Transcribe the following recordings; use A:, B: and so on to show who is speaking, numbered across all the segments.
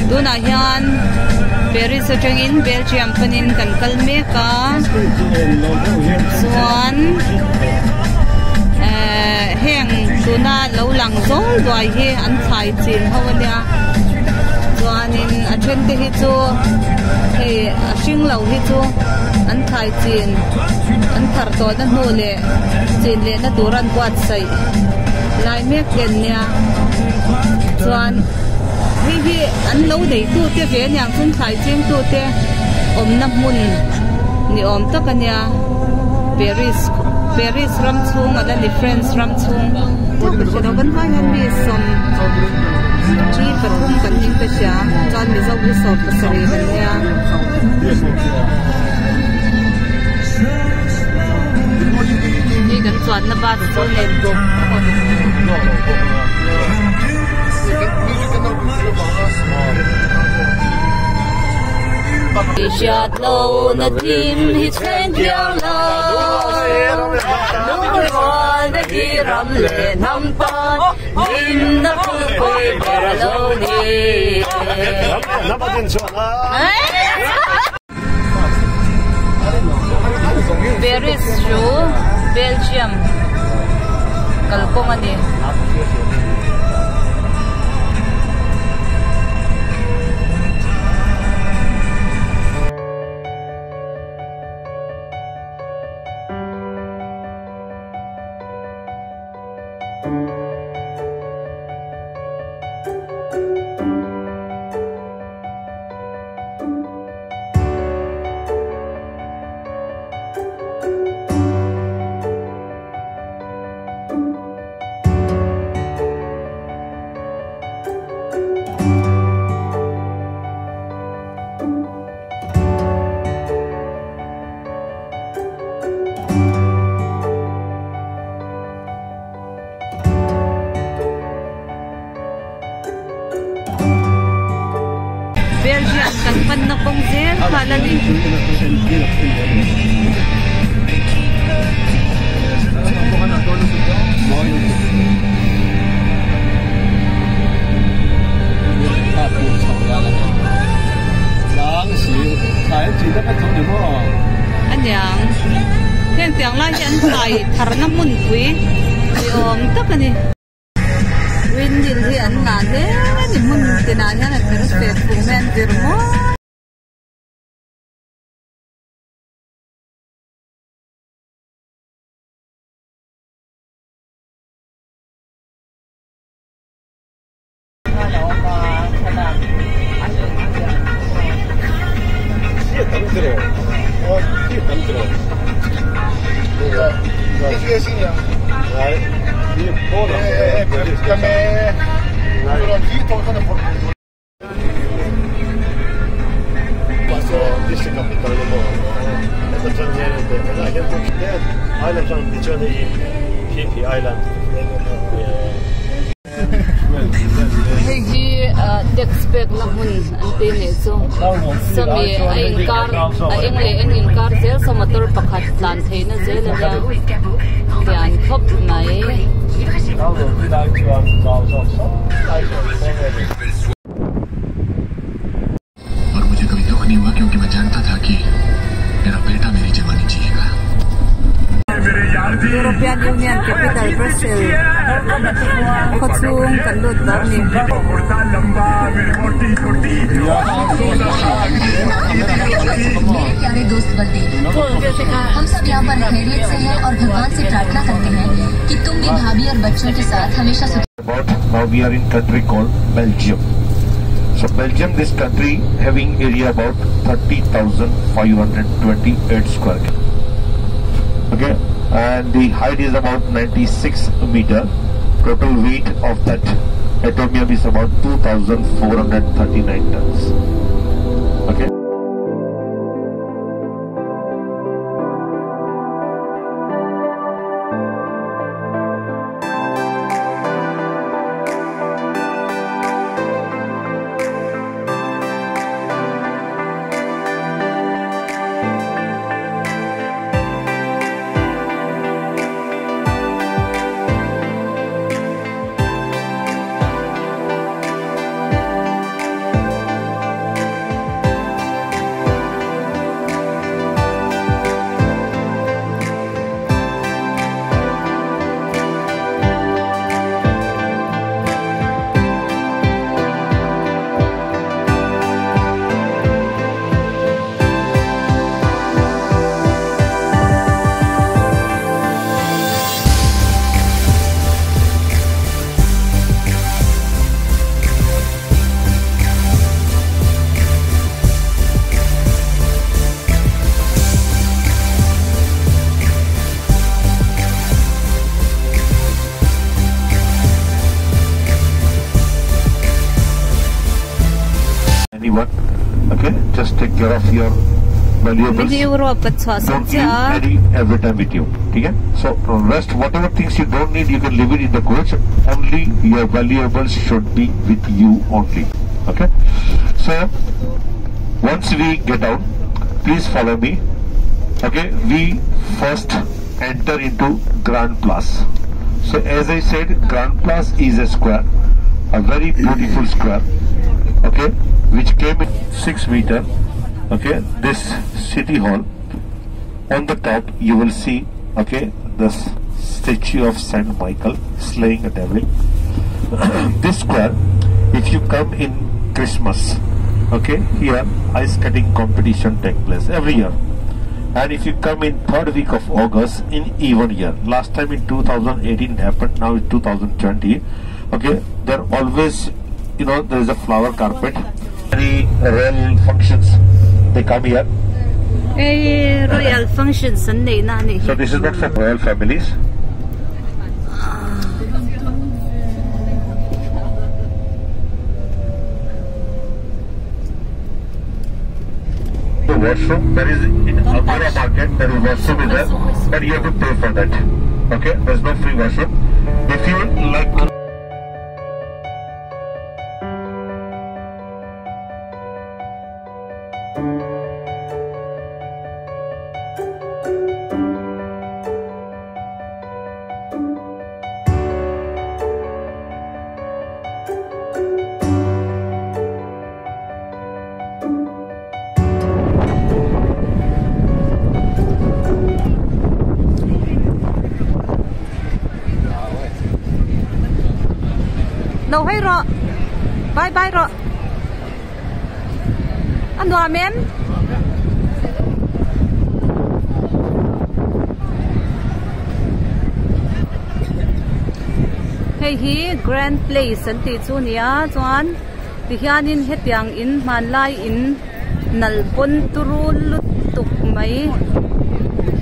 A: Tuna hian Paris atangin Belgium panin kan kalmeka chuan heng tuna lo lang zol doi hi an thai chin howania chuanin a then te hi chu hei a hring lo hi chu an thai chin an thar to na hnu le chin le na turan kwat sai lai mek ken nia chuan hi an lo dei tu te ve nyang chun thai chin tu te om na mun ni om takania Paris ram chung ada ni France ram chung chino kan hai han mi som chi pathum kan ning pe sha chan mi zo so pasari kan ya ni kan chuan na ba chu len Ishat lo na tim hi chen dia la no na hi ram le nam pa nim na pu koi ber lo ni na ba din so Paris ro Belgium kalpong ani Belgium kan pan na kong zel pala ni anyang ten tiang la hian thai thar na mun pui ni om takani win din hi an nga le ni mun tina hian a thar fe fu men dir mo expect la mun ante ne so sami a inkar a engle en inkar zel so motor pakhat plan theina zel la yan khop mai
B: और मुझे कभी दुख नहीं हुआ क्योंकि मैं जानता था कि मेरा बेटा मेरी जवानी जिएगा European Union capital Brussel Kotsung Kalut Dorni प्यारे दोस्त बल्दी हम सब यहाँ पर खैरियत से हैं और भगवान से प्रार्थना करते हैं कि तुम भी भाभी और बच्चों के साथ हमेशा Now we are in country called Belgium. So Belgium, this country having area about 30,528 square kilometers. Okay. And the height is about 96 meter. Total weight of that atomium is about 2,439 tons. Okay.
C: anyone. Okay, just take care of your valuables. Don't leave any every time with you. Okay? So rest, whatever things you don't need, you can leave it in the coach. Only your valuables should be with you only. Okay? So once we get out, please follow me. Okay? We first enter into Grand Place. So as I said, Grand Place is a square, a very beautiful square. Okay? Which came in 6 meters. Okay, this city hall. On the top you will see, okay, the statue of Saint Michael slaying a devil. This square, if you come in Christmas, okay, here ice skating competition take place every year. And if you come in 3rd week of August in even year, last time in 2018 happened, now in 2020. Okay, there always, you know, there is a flower carpet. Any royal functions, they come here.
A: Royal functions,
C: so this is not for royal families. The washroom, there is in Agora market, there is washroom is there, but you have to pay for that. Okay, there is no free washroom. If you like to
A: đâu hay rồi, bye bye rồi, anh hòa men. Hey hi Grand Place anh ti chu nia chuan ti hianin hetiang in man lai in nalpon turu lut tuk mai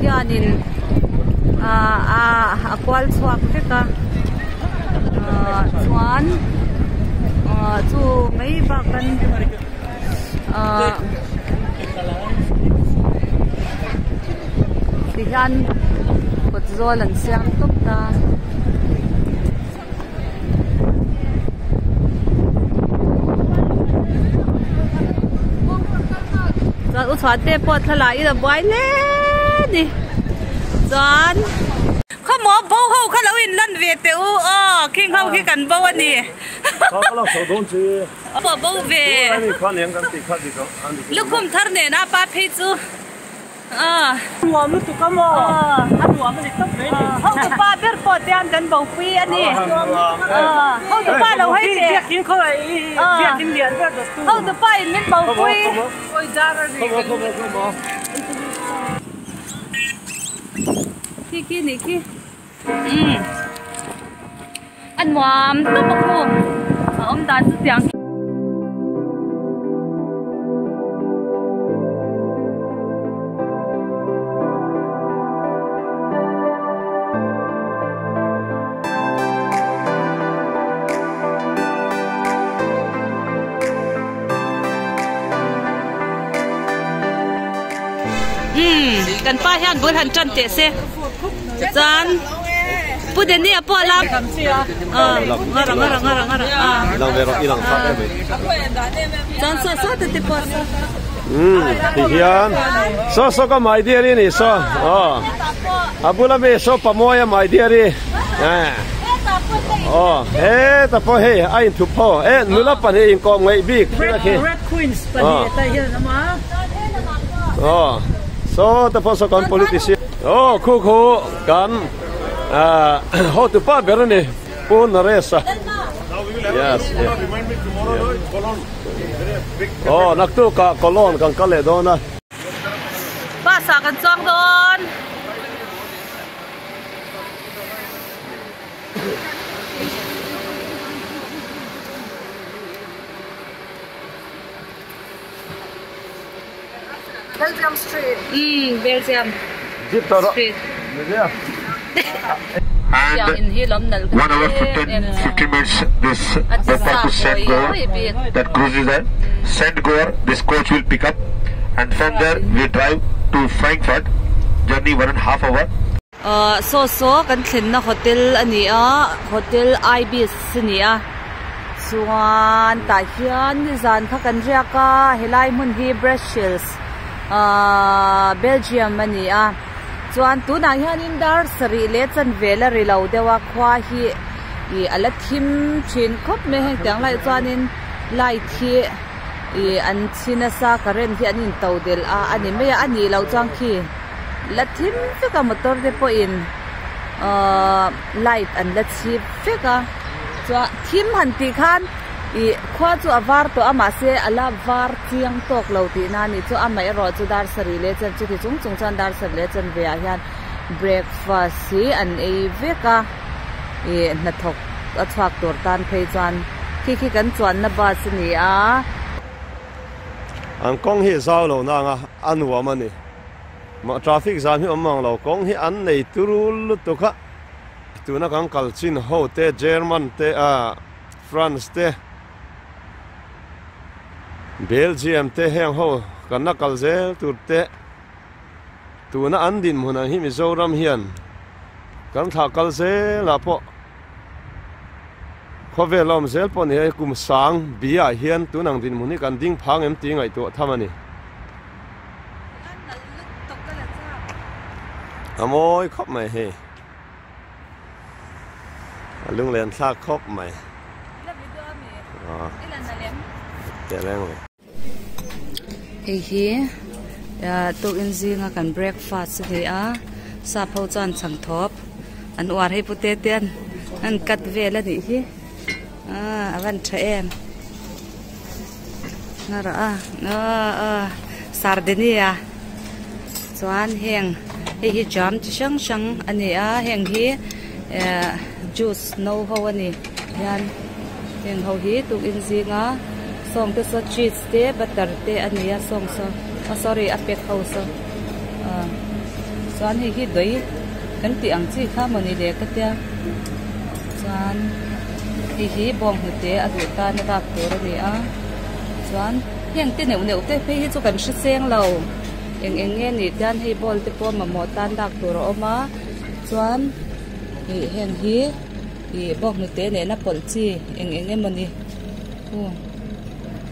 A: hianin a kwal chuak theka chuan chu mai ba kan ti hian kot zol an siam tuk ta cho u chwa te po thala i da boy le ni chan kho mo bo ho kha lo in lan ve te u king ho ki kan bo ani
D: lo so don chi
A: bo ve
D: ani khan yang kan ti kha di ko ani
A: lukum thar ne na pa phe chu
D: wa mu tu ka mo an wa mu ni top ve ni
A: ho tu pa ber po te an kan bo pi ani ho tu pa lo hai te
D: king kho ai dia tin dia da tu
A: ho tu pa in min bo pi
D: oi da ra ni
A: ki ni ki anh mồm tốt một khu ông ta sẽ tiếngกันป้าฮันบุญหันจันเตะเซ่จันพูดเดี๋ยวนี้พ่อรับngara
D: ilang vero ilang fa be
A: จันซะแต่พ่อ
D: ti hian so ka mai dia ri ni so abula be so pamoya mai dia ri ta po he ai thu po nula pan he in ko ngai big
E: red queens pan he ta hian ama
D: so ta po so kon politician khu kan how to pa berani pun resa yes
C: remind me tomorrow Cologne
D: naktu ka Cologne kan kale dona
A: pa sa kan chong don
E: Belgium Street
A: Belgium
D: Street
C: and 1 hour 15 minutes this the to St. Go that cruise is there St. Goar, this coach will pick up, and from there we drive to Frankfurt. Journey 1.5 hours.
A: So kan thlen na hotel ania, hotel Ibis ania. Chuan ta hian zan kha kan ria ka helai mun hi Brussels Belgium ania. Chuan tu na hian in dar sari le chan vela ri lo dewa khwa hi I ala thim thin khop me heng tang lai chuan in lai thi I an china sa karen hi anin to del a ani me ani lo chang khi la thim fe ka motor de po in light an la chi fe ka chua thim han ti khan I khwa chu avar to ama se ala var chiang tok lo ti na ni chu amai ro chu dar sari le chan chu ti chung chan dar sar le chan ve a hian breakfast hi an ei ve ka I na thok a chhuak tur tan phei chan khi kan chuan na ba chini a
D: an kong hi zau lo na nga anwa mani ma traffic jam hi amang lo kong hi an nei turul to kha tu na kang kal chin ho te German te France te Belgium te heng ho kan na kal zel tur te tu na an din muna hi Mizoram hian kan tha kal zel la po khovelom zel po ni kum sang bia hian tu nang din muni kan ding phang em ti ngai to thamani amoi khop mai he lung len thak khop mai te leng
A: hi to in zinga kan breakfast hi a sa phau chan chang thop an war he pute ten an kat vela ni hi avan tha em nara sardenia chuan heng hi jam chi sang ani a heng hi juice no ho ani yan heng ho hi tu in zinga song te so cheese te butter te ani a song so sorry a pek ho so chuan hi doi kan ti ang chi kha mani le ka tia chuan hi bong hu te a du ta na dak tur ani a chuan heng te neu te phei hi chu kan hri seng lo eng nge ni tan hi bol te po ma mo tan dak tur oma chuan hi heng hi bong hu te ne na pol chi eng nge mani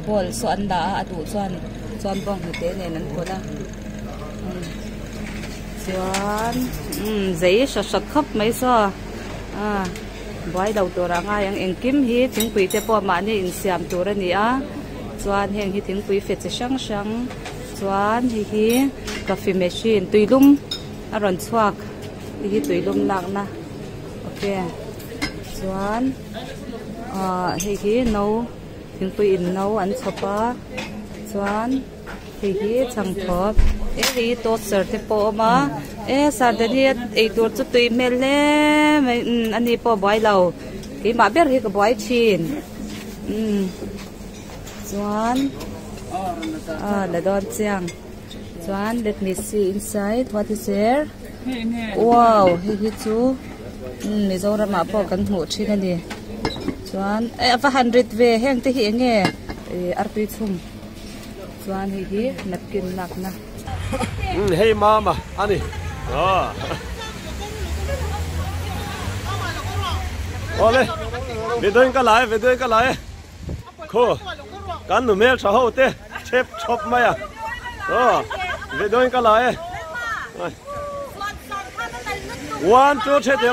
A: bol so an da a du chuan bong hu te ne nan pola chuan zai shat khop mai so boy đầu tur anga yang engkim hi thingpui te po ma ni in siam tur ani a chuan heng hi thingpui fe che sang chuan hi coffee machine tuilum aron chuak hi tuilum lakna okay chuan hi no thingpui in no an chopa chuan hi chang thop hi toaster te po ma sardani ei tur chu tui mel le ani po boy lo ki ma ber hi ka boy chin chuan la don chiang chuan let me see inside what is there wow hi chu Mizoram ma po kan hmu thin ani chuan 100 ve heng te hi nge artui chum chuan hi napkin lakna
D: hey mama ani ole video ka lai kho kan nu mel tha ho te chep chop mai video ka lai 1 2 3 de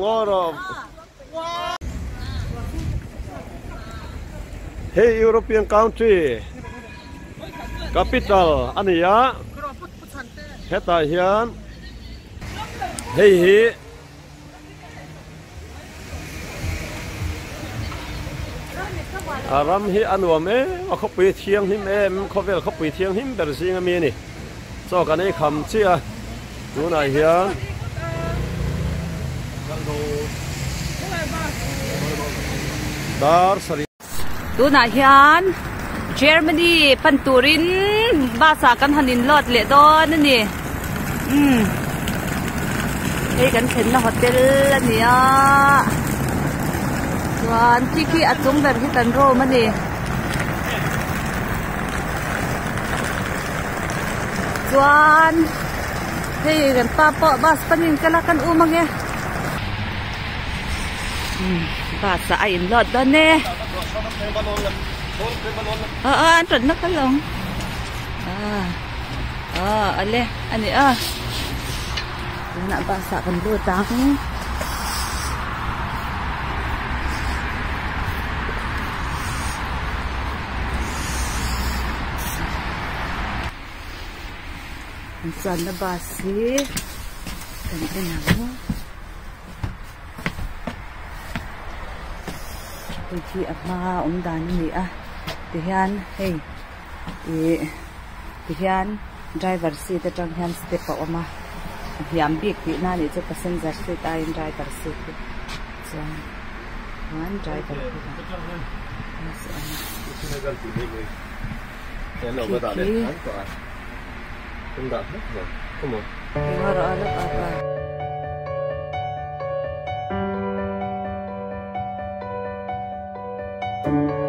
D: ngoro hey European country capital ania heta hian hey aram hi anuam khopui thiang him khovel khopui thiang him ber singa mi ni so kan ei kham chia tu na hian dar sari
A: tu na hian Germany panturin basa kan hanin lot le don ni Hei kan chen na hotel ania. Chuan tiki atung ber hi kan ro mani. Chuan hei kan pa po bas panin kala kan umange. Bas sa ain lot da ne. Anton na kalong. Ale, ani nak basa kan lutang. Sana basi. Kan mo. Iki ama umdan ni tihan hey. Tihan driver seat atang hian step pa oma. Hiam big ti na ni chu passenger seat in driver seat. So one driver.
D: Come on.
A: Apa?